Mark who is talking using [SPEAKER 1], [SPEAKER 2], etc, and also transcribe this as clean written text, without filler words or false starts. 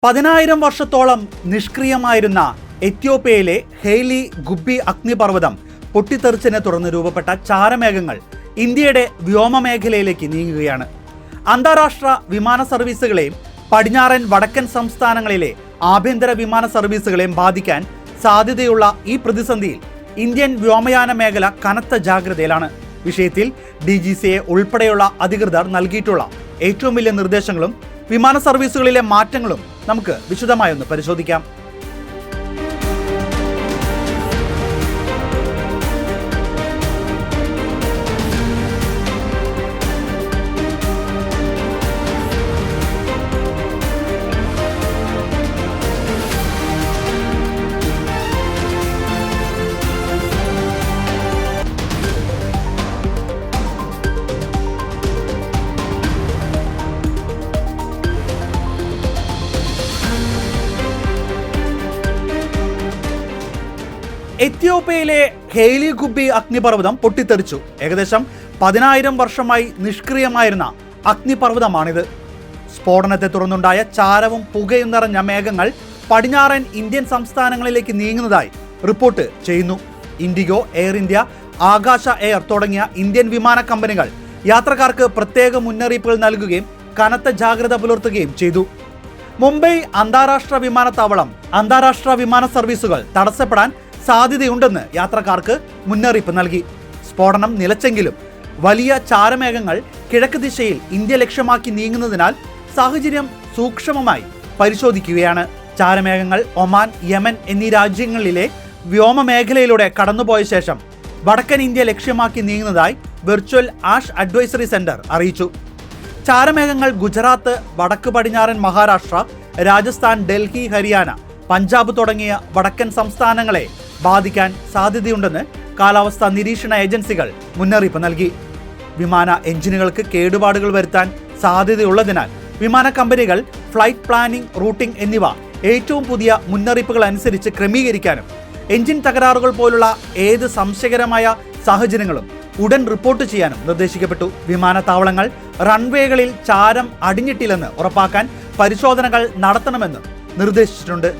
[SPEAKER 1] 10,000 വർഷത്തോളം നിഷ്ക്രിയമായിരുന്ന എത്യോപ്യയിലെ ഹെയ്ലി ഗുബ്ബി അഗ്നിപർവ്വതം പൊട്ടിത്തെറിച്ചതിനെ തുടർന്ന് രൂപപ്പെട്ട ചാരമേഘങ്ങൾ ഇന്ത്യയുടെ വ്യോമമേഖലയിലേക്ക് നീങ്ങുകയാണ്. അന്താരാഷ്ട്ര വിമാന സർവീസുകളെയും പടിഞ്ഞാറൻ വടക്കൻ സംസ്ഥാനങ്ങളിലെ ആഭ്യന്തര വിമാന സർവീസുകളെയും ബാധിക്കാൻ സാധ്യതയുള്ള ഈ പ്രതിസന്ധിയിൽ ഇന്ത്യൻ വ്യോമയാന മേഖല കനത്ത ജാഗ്രതയിലാണ്. വിഷയത്തിൽ DGCA ഉൾപ്പെടെയുള്ള അധികൃതർ നൽകിയിട്ടുള്ള ഏറ്റവും വലിയ നിർദ്ദേശങ്ങളും വിമാന സർവീസുകളിലെ മാറ്റങ്ങളും നമുക്ക് വിശദമായി ഒന്ന് പരിശോധിക്കാം. എത്യോപ്യയിലെ ഹെയ്ലി ഗുബ്ബി അഗ്നിപർവ്വതം പൊട്ടിത്തെറിച്ചു. ഏകദേശം 10,000 വർഷമായി നിഷ്ക്രിയമായിരുന്ന അഗ്നിപർവ്വതമാണിത്. സ്ഫോടനത്തെ തുടർന്നുണ്ടായ ചാരവും പുകയും നിറഞ്ഞ മേഘങ്ങൾ പടിഞ്ഞാറൻ ഇന്ത്യൻ സംസ്ഥാനങ്ങളിലേക്ക് നീങ്ങുന്നതായി റിപ്പോർട്ട് ചെയ്യുന്നു. ഇൻഡിഗോ, എയർ ഇന്ത്യ, ആകാശ എയർ തുടങ്ങിയ ഇന്ത്യൻ വിമാന കമ്പനികൾ യാത്രക്കാർക്ക് പ്രത്യേക മുന്നറിയിപ്പുകൾ നൽകുകയും കനത്ത ജാഗ്രത പുലർത്തുകയും ചെയ്തു. മുംബൈ അന്താരാഷ്ട്ര വിമാനത്താവളം അന്താരാഷ്ട്ര വിമാന സർവീസുകൾ തടസ്സപ്പെടാൻ സാധ്യതയുണ്ടെന്ന് യാത്രക്കാർക്ക് മുന്നറിയിപ്പ് നൽകി. സ്ഫോടനം നിലച്ചെങ്കിലും വലിയ ചാരമേഘങ്ങൾ കിഴക്ക് ദിശയിൽ ഇന്ത്യ ലക്ഷ്യമാക്കി നീങ്ങുന്നതിനാൽ സാഹചര്യം സൂക്ഷ്മമായി പരിശോധിക്കുകയാണ്. ചാരമേഘങ്ങൾ ഒമാൻ, യമൻ എന്നീ രാജ്യങ്ങളിലെ വ്യോമമേഖലയിലൂടെ കടന്നുപോയ ശേഷം വടക്കൻ ഇന്ത്യ ലക്ഷ്യമാക്കി നീങ്ങുന്നതായി വെർച്വൽ ആഷ് അഡ്വൈസറി സെന്റർ അറിയിച്ചു. ചാരമേഘങ്ങൾ ഗുജറാത്ത്, വടക്ക് പടിഞ്ഞാറൻ മഹാരാഷ്ട്ര, രാജസ്ഥാൻ, ഡൽഹി, ഹരിയാന, പഞ്ചാബ് തുടങ്ങിയ വടക്കൻ സംസ്ഥാനങ്ങളെ ബാധിക്കാൻ സാധ്യതയുണ്ടെന്ന് കാലാവസ്ഥാ നിരീക്ഷണ ഏജൻസികൾ മുന്നറിയിപ്പ് നൽകി. വിമാന എഞ്ചിനുകൾക്ക് കേടുപാടുകൾ വരുത്താൻ സാധ്യതയുള്ളതിനാൽ വിമാന കമ്പനികൾ ഫ്ലൈറ്റ് പ്ലാനിംഗ്, റൂട്ടിംഗ് എന്നിവ ഏറ്റവും പുതിയ മുന്നറിയിപ്പുകൾ അനുസരിച്ച് ക്രമീകരിക്കാനും എഞ്ചിൻ തകരാറുകൾ പോലുള്ള ഏത് സംശയകരമായ സാഹചര്യങ്ങളും ഉടൻ റിപ്പോർട്ട് ചെയ്യാനും നിർദ്ദേശിക്കപ്പെട്ടു. വിമാനത്താവളങ്ങൾ റൺവേകളിൽ ചാരം അടിഞ്ഞിട്ടില്ലെന്ന് ഉറപ്പാക്കാൻ പരിശോധനകൾ നടത്തണമെന്നും നിർദ്ദേശിച്ചിട്ടുണ്ട്.